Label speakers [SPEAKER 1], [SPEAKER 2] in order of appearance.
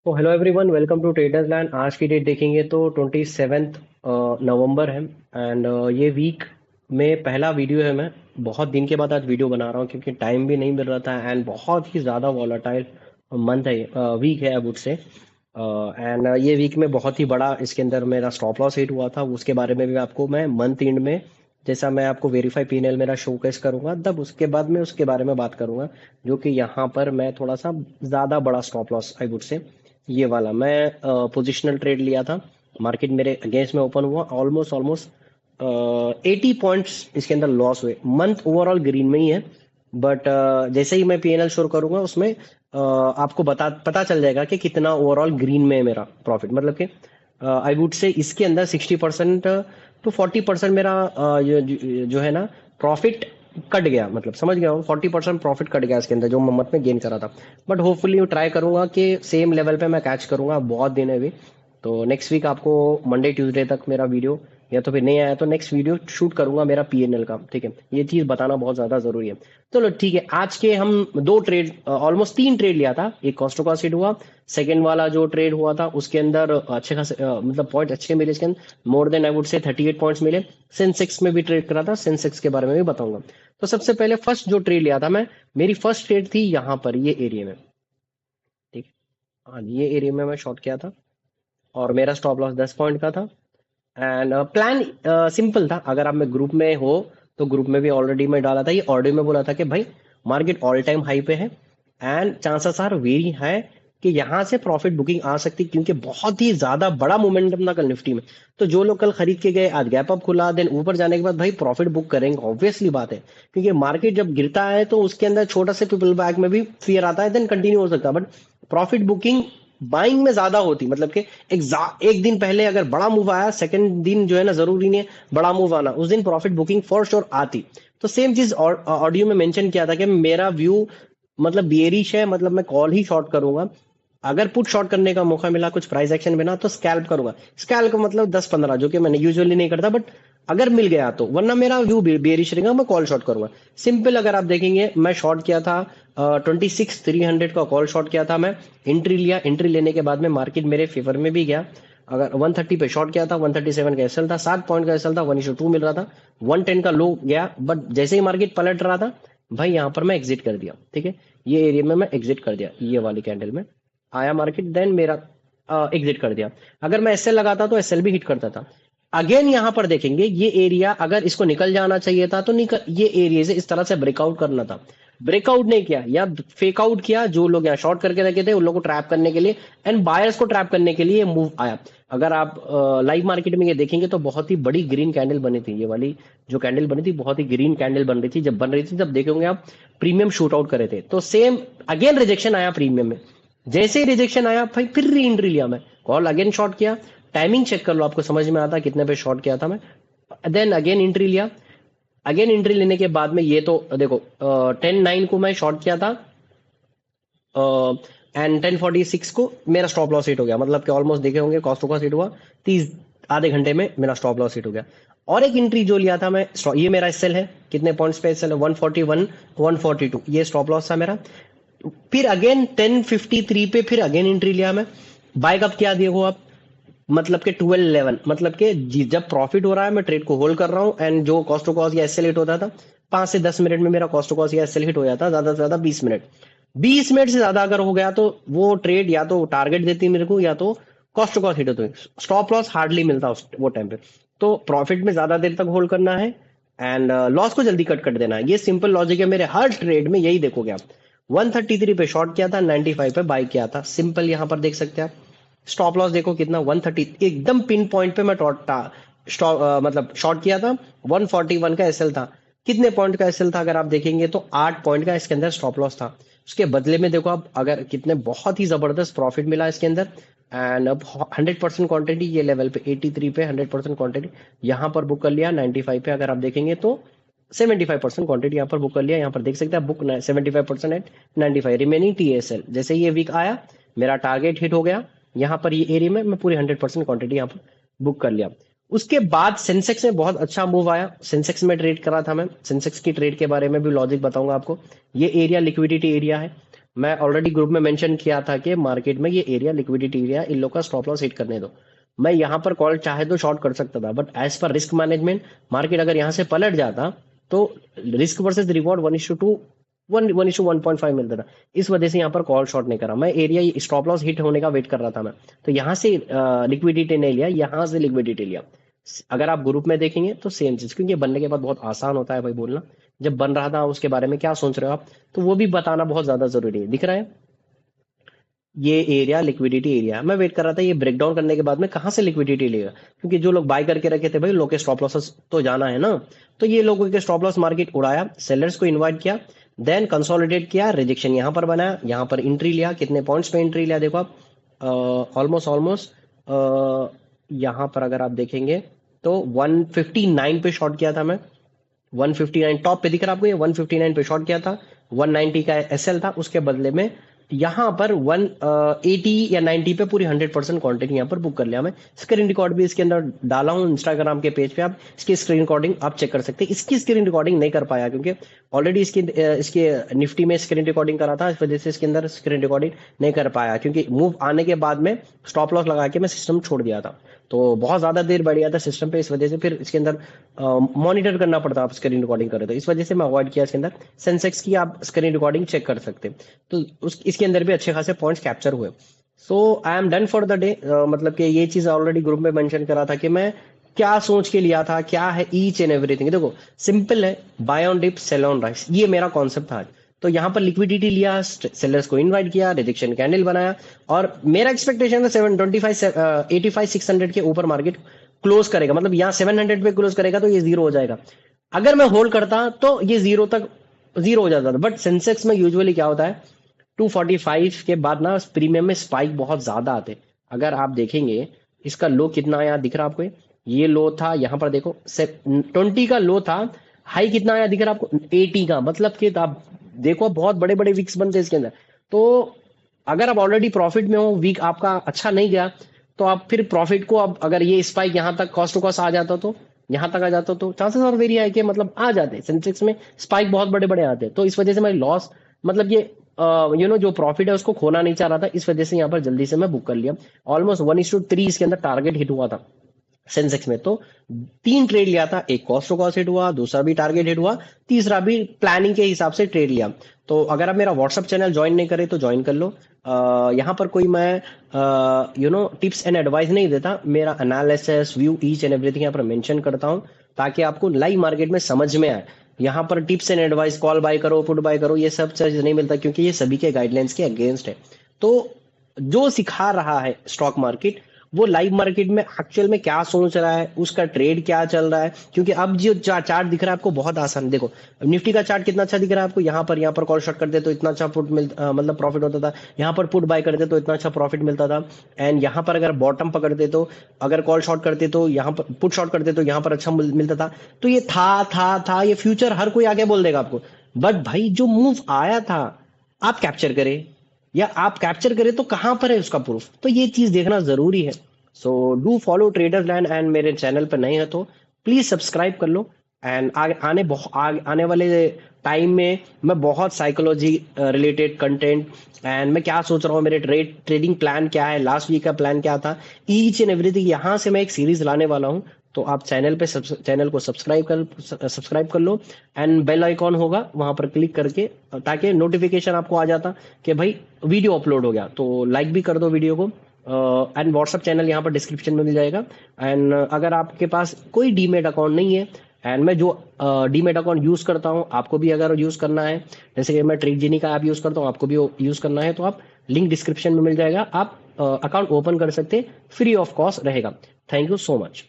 [SPEAKER 1] तो hello everyone, welcome to traders land. आज की डेट देखेंगे तो 27 नवंबर है। एंड ये वीक में पहला वीडियो है। मैं बहुत दिन के बाद आज वीडियो बना रहा हूँ क्योंकि टाइम भी नहीं मिल रहा था एंड बहुत ही ज़्यादा वॉलेटाइल मंथ है, वीक है, आई वुड से। एंड ये वीक में बहुत ही बड़ा इसके अंदर मेरा स्टॉप लॉस हिट हुआ था। उसके बारे में भी आपको मैं मंथ एंड में, जैसा मैं आपको वेरीफाई पीएनएल मेरा शोकेस करूंगा, तब उसके बाद में उसके बारे में बात करूंगा। जो कि यहाँ पर मैं थोड़ा सा ज़्यादा बड़ा stop loss, I would say, ये वाला मैं पोजिशनल ट्रेड लिया था। मार्केट मेरे अगेंस्ट में ओपन हुआ, ऑलमोस्ट ऑलमोस्ट 80 पॉइंट्स इसके अंदर लॉस हुए। मंथ ओवरऑल ग्रीन में ही है, बट जैसे ही मैं पीएनएल शो करूंगा उसमें आपको पता चल जाएगा कि कितना ओवरऑल ग्रीन में है मेरा प्रॉफिट। मतलब कि आई वुड से इसके अंदर 60% टू 40% मेरा जो है ना, प्रॉफिट कट गया। मतलब समझ गया हूँ, 40% प्रॉफिट कट गया इसके अंदर जो मैं मंथ में गेन करा था। बट होपफुली ट्राई करूंगा कि सेम लेवल पे मैं कैच करूंगा। बहुत दिन है अभी, तो नेक्स्ट वीक आपको मंडे ट्यूसडे तक मेरा वीडियो, या तो फिर नहीं आया तो नेक्स्ट वीडियो शूट करूंगा मेरा पीएनएल का। ठीक है, ये चीज बताना बहुत ज्यादा जरूरी है। चलो ठीक है, आज के हम दो ट्रेड, ऑलमोस्ट तीन ट्रेड लिया था। एक कॉस्ट टू कॉस्ट हिट हुआ, सेकंड वाला जो ट्रेड हुआ था उसके अंदर अच्छे खासे मतलब पॉइंट अच्छे मिले इसके अंदर, more then I would say 38 points मिले। सेंसेक्स में भी ट्रेड करा था, सेंसेक्स के बारे में भी बताऊंगा। तो सबसे पहले फर्स्ट जो ट्रेड लिया था मैं, मेरी फर्स्ट ट्रेड थी यहाँ पर ये एरिया में। ठीक है, हाँ, ये एरिया में मैं शॉर्ट किया था और मेरा स्टॉप लॉस 10 पॉइंट का था। एंड प्लान सिंपल था। अगर आप में ग्रुप में हो तो ग्रुप में भी ऑलरेडी मैं डाला था, ये ऑडियो में बोला था कि भाई मार्केट ऑल टाइम हाई पे है एंड चांसेस आर वेरी है कि यहाँ से प्रॉफिट बुकिंग आ सकती है, क्योंकि बहुत ही ज्यादा बड़ा मोमेंटम था कल निफ्टी में। तो जो लोग कल खरीद के गए, आज गैप अप खुला, देन ऊपर जाने के बाद भाई प्रॉफिट बुक करेंगे, ऑब्वियसली बात है। क्योंकि मार्केट जब गिरता है तो उसके अंदर छोटा से पीपल बैक में भी फियर आता है, देन कंटिन्यू हो सकता है। बट प्रॉफिट बुकिंग बाइंग में ज्यादा होती, मतलब कि एक दिन पहले अगर बड़ा मूव आया, सेकंड दिन जो है ना, जरूरी नहीं है बड़ा मूव आना, उस दिन प्रॉफिट बुकिंग फॉर श्योर आती। तो सेम चीज ऑडियो में मेंशन किया था कि मेरा व्यू मतलब बियरिश है, मतलब मैं कॉल ही शॉर्ट करूंगा। अगर पुट शॉर्ट करने का मौका मिला कुछ प्राइस एक्शन में ना, तो स्कैल्प करूंगा। स्कैल्प का मतलब 10-15, जो कि मैंने यूजुअली नहीं करता, बट अगर मिल गया तो, वरना मेरा व्यू बेरिश रहेगा, मैं कॉल शॉर्ट करूंगा। सिंपल, अगर आप देखेंगे मैं शॉर्ट किया था 26,300 का कॉल शॉर्ट किया था मैं। एंट्री लिया, एंट्री लेने के बाद में मार्केट मेरे फेवर में भी गया। अगर 130 पे शॉर्ट किया था, 137 का एसएल था, 7 पॉइंट का एसएल था, 1:2 मिल रहा था, 110 का लो गया। बट जैसे ही मार्केट पलट रहा था भाई, यहाँ पर मैं एग्जिट कर दिया। ठीक है, ये एरिया में मैं एग्जिट कर दिया, ये वाली कैंडल में आया मार्केट, देन मेरा एग्जिट कर दिया। अगर मैं एसएल लगाता तो एसएल भी हिट करता था। अगेन यहां पर देखेंगे ये एरिया, अगर इसको निकल जाना चाहिए था तो निकल, ये एरिया से इस तरह से ब्रेकआउट करना था। ब्रेकआउट नहीं किया या फेक आउट किया। जो लोग यहाँ शॉर्ट करके रखे थे उन लोगों को ट्रैप करने के लिए एंड बायर्स को ट्रैप करने के लिए ये मूव आया। अगर आप लाइव मार्केट में ये देखेंगे तो बहुत ही बड़ी ग्रीन कैंडल बनी थी। ये वाली जो कैंडल बनी थी, बहुत ही ग्रीन कैंडल बन रही थी। जब बन रही थी तब देखेंगे आप, प्रीमियम शूट आउट करे थे। तो सेम अगेन रिजेक्शन आया प्रीमियम में। जैसे ही रिजेक्शन आया भाई, फिर री एंट्री लिया मैं, कॉल अगेन शॉर्ट किया। टाइमिंग चेक कर लो, आपको समझ में आता है कितने पे शॉर्ट किया था मैं। देन अगेन एंट्री लिया। अगेन एंट्री लेने के बाद में ये तो देखो 10-9 को मैं शॉर्ट किया था एंड 10:46 को मेरा स्टॉप लॉस हिट हो गया। मतलब कि ऑलमोस्ट देखे होंगे, कॉस्ट टू कॉस्ट हिट हुआ 30 आधे घंटे में, मेरा स्टॉप लॉस हिट हो गया। और एक एंट्री जो लिया था मैं, ये मेरा एसएल है, कितने पॉइंट्स पे एसएल है, 141, 142, ये स्टॉप लॉस था मेरा। फिर अगेन 10:53 पे फिर अगेन एंट्री लिया मैं। बाय कब किया देखो आप, मतलब कि 12-11, मतलब कि जब प्रॉफिट हो रहा है मैं ट्रेड को होल्ड कर रहा हूँ। एंड जो कॉस्ट टू कॉस्ट या एसएल हिट होता था, 5 से 10 मिनट में मेरा कॉस्ट टू कॉस्ट या एसएल हिट हो जाता, ज्यादा से ज्यादा 20 मिनट। 20 मिनट से ज्यादा अगर हो गया तो वो ट्रेड या तो टारगेट देती मेरे को, या तो कॉस्ट टू कॉस्ट हिट होती। स्टॉप लॉस हार्डली मिलता उस वो टाइम पे। तो प्रॉफिट में ज्यादा देर तक होल्ड करना है एंड लॉस को जल्दी कट कर देना है। ये सिंपल लॉजिक है मेरे हर ट्रेड में, यही देखोगे आप। 133 पे शॉर्ट किया था, 95 पे बाय किया था। सिंपल, यहां पर देख सकते हैं आप। स्टॉप लॉस देखो कितना, 130, एकदम पिन पॉइंट पे मैं मतलब शॉर्ट किया था। 141 का एसएल था। कितने पॉइंट का एसएल था अगर आप देखेंगे तो 8 पॉइंट का इसके अंदर स्टॉप लॉस था। उसके बदले में देखो आप, अगर कितने बहुत ही जबरदस्त प्रॉफिट मिला इसके अंदर। एंड अब 100% क्वांटिटी ये लेवल पे 83 पे 100% क्वांटिटी यहां पर बुक कर लिया। 95 पे अगर आप देखेंगे तो 75% क्वांटिटी यहाँ पर बुक कर लिया। यहाँ पर देख सकते हैं बुक 75% एट 95 रिमेनिंग टीएसएल। जैसे ये वीक आया, मेरा टारगेट हिट हो गया। यहाँ पर ये एरिया में मैं पूरी 100% क्वांटिटी यहाँ पर बुक कर लिया। उसके बाद सेंसेक्स में बहुत अच्छा मूव आया। सेंसेक्स में ट्रेड करा था मैं। सेंसेक्स की ट्रेड के बारे में भी लॉजिक बताऊंगा आपको। ये एरिया लिक्विडिटी एरिया है। मैं ऑलरेडी ग्रुप में मेंशन किया था कि मार्केट में ये एरिया लिक्विडिटी एरिया, इन लोग का स्टॉप लॉस हिट करने दो। मैं यहाँ पर कॉल चाहे तो शॉर्ट कर सकता था, but as per risk management market अगर यहाँ से पलट जाता तो रिस्क वर्सेस रिवॉर्ड 1:2 1:1.5 मिलता था। इस वजह से यहाँ पर कॉल शॉर्ट नहीं करा मैं, एरिया स्टॉप लॉस हिट होने का वेट कर रहा था मैं। तो यहाँ से लिक्विडिटी नहीं लिया, यहाँ से लिक्विडिटी लिया। अगर आप ग्रुप में देखेंगे तो सेम चीज, क्योंकि बनने के बाद बहुत आसान होता है भाई बोलना। जब बन रहा था उसके बारे में क्या सोच रहे हो आप, तो वो भी बताना बहुत ज्यादा जरूरी है। दिख रहा है ये एरिया लिक्विडिटी एरिया, मैं वेट कर रहा था ये ब्रेक डाउन करने के बाद में कहाँ से लिक्विडिटी लेगा, क्योंकि जो लोग बाय करके रखे थे भाई, लोग के स्टॉप लॉसेस तो जाना है ना। तो ये लोगों के स्टॉप लॉस मार्केट उड़ाया, सेलर्स को इन्वाइट किया, देन कंसोलिडेट किया, रिजेक्शन यहाँ पर बनाया, यहाँ पर एंट्री लिया। कितने पॉइंट्स पे एंट्री लिया देखो आप, ऑलमोस्ट यहाँ पर अगर आप देखेंगे तो 159 पे शॉर्ट किया था मैं। 159 टॉप पे दिख रहा है आपको, ये 159 पे शॉर्ट किया था। 190 का एसएल था, उसके बदले में यहाँ पर 180 या 90 पे पूरी 100% क्वांटिटी यहाँ पर बुक कर लिया मैं। स्क्रीन रिकॉर्ड भी इसके अंदर डाला हूँ इंस्टाग्राम के पेज पे, आप इसकी स्क्रीन रिकॉर्डिंग आप चेक कर सकते हैं। इसकी स्क्रीन रिकॉर्डिंग नहीं कर पाया क्योंकि ऑलरेडी इसके निफ्टी में स्क्रीन रिकॉर्डिंग करा था, इस वजह से इसके अंदर स्क्रीन रिकॉर्डिंग नहीं कर पाया, क्योंकि मूव आने के बाद में स्टॉप लॉस लगा के मैं सिस्टम छोड़ दिया था। तो बहुत ज्यादा देर बढ़ गया था सिस्टम पे, इस वजह से फिर इसके अंदर मॉनिटर करना पड़ता आप स्क्रीन रिकॉर्डिंग करें तो, इस वजह से मैं अवॉइड किया इसके अंदर। सेंसेक्स की आप स्क्रीन रिकॉर्डिंग चेक कर सकते हैं, तो इसके अंदर भी अच्छे खासे पॉइंट्स कैप्चर हुए। So I am done for the day. मतलब कि ये चीज ऑलरेडी ग्रुप में मेंशन करा था कि मैं क्या सोच के लिया था, क्या है ईच एंड एवरीथिंग। देखो सिंपल है, buy on dip sell on rise, ये मेरा कॉन्सेप्ट था आज। तो यहाँ पर लिक्विडिटी लिया, सेलर्स को इनवाइट किया, रिजेक्शन कैंडल बनाया, और मेरा एक्सपेक्टेशन था 725 85 600 के ऊपर मार्केट क्लोज करेगा। मतलब यहाँ 700 पे क्लोज करेगा तो ये जीरो हो जाएगा। अगर मैं होल्ड करता तो ये जीरो हो जाता था। बट सेंसेक्स में यूजुअली क्या होता है, 245 के बाद ना प्रीमियम में स्पाइक बहुत ज्यादा आते। अगर आप देखेंगे इसका लो कितना आया दिख रहा है आपको, ये लो था यहाँ पर देखो 20 का लो था, हाई कितना आया दिख रहा है आपको 80 का। मतलब कि आप देखो बहुत बड़े बड़े वीक्स बनते हैं इसके अंदर। तो अगर आप ऑलरेडी प्रॉफिट में हो, वीक आपका अच्छा नहीं गया, तो आप फिर प्रॉफिट को, अब अगर ये स्पाइक यहाँ तक कॉस्ट टू कॉस्ट आ जाता तो, यहाँ तक आ जाता तो चांसेस और वेरी है कि मतलब आ जाते। सेंसेक्स में स्पाइक बहुत बड़े बड़े आते, तो इस वजह से मैं लॉस, मतलब ये जो प्रॉफिट है उसको खोना नहीं चाह रहा था, इस वजह से यहाँ पर जल्दी से मैं बुक कर लिया। ऑलमोस्ट 1:3 इसके अंदर टारगेट हिट हुआ था सेंसेक्स में। तो 3 ट्रेड लिया था, एक कॉस्ट टू कॉस्ट हिट हुआ, दूसरा भी टारगेट हिट हुआ, तीसरा भी प्लानिंग के हिसाब से ट्रेड लिया। तो अगर आप मेरा व्हाट्सअप चैनल ज्वाइन नहीं करे तो ज्वाइन कर लो। यहाँ पर कोई मैं टिप्स एंड एडवाइस नहीं देता, मेरा analysis view each and everything यहाँ पर मेंशन करता हूँ, ताकि आपको लाइव मार्केट में समझ में आए। यहाँ पर tips and advice, call buy करो, पुट बाय करो, ये सब चीज नहीं मिलता, क्योंकि ये सभी के गाइडलाइंस के अगेंस्ट है। तो जो सिखा रहा है स्टॉक मार्केट, वो लाइव मार्केट में एक्चुअल में क्या सोच रहा है, उसका ट्रेड क्या चल रहा है। क्योंकि अब जो चार्ट दिख रहा है आपको बहुत आसान, देखो निफ्टी का चार्ट कितना अच्छा दिख रहा है आपको। यहाँ पर कॉल शॉर्ट करते तो इतना अच्छा मतलब प्रॉफिट होता था, यहाँ पर पुट बाय करते तो इतना अच्छा प्रॉफिट मिलता था। एंड यहाँ पर अगर बॉटम पकड़ते तो, अगर कॉल शॉर्ट करते तो यहाँ पर, पुट शॉर्ट करते तो यहाँ पर अच्छा मिलता था। तो ये था ये फ्यूचर हर कोई आगे बोल देगा आपको। बट भाई जो मूव आया था आप कैप्चर करें, या आप कैप्चर करें तो कहां पर है उसका प्रूफ, तो ये चीज देखना जरूरी है। So do follow traders land, and मेरे चैनल पर नए हैं तो प्लीज सब्सक्राइब कर लो। एंड आने वाले टाइम में मैं बहुत साइकोलॉजी रिलेटेड कंटेंट, एंड मैं क्या सोच रहा हूँ, मेरे ट्रेडिंग प्लान क्या है, लास्ट वीक का प्लान क्या था, ईच एंड एवरीथिंग यहाँ से मैं एक सीरीज लाने वाला हूँ। तो आप चैनल को सब्सक्राइब कर लो, एंड बेल आइकॉन होगा वहां पर क्लिक करके, ताकि नोटिफिकेशन आपको आ जाता कि भाई वीडियो अपलोड हो गया। तो लाइक भी कर दो वीडियो को, एंड व्हाट्सअप चैनल यहाँ पर डिस्क्रिप्शन में मिल जाएगा। एंड अगर आपके पास कोई डीमेट अकाउंट नहीं है, एंड मैं जो डीमेट अकाउंट यूज करता हूँ आपको भी अगर यूज करना है, जैसे कि मैं ट्रेड जीनी का ऐप यूज करता हूँ, आपको भी यूज करना है, तो आप लिंक डिस्क्रिप्शन में मिल जाएगा, आप अकाउंट ओपन कर सकते, फ्री ऑफ कॉस्ट रहेगा। Thank you so much.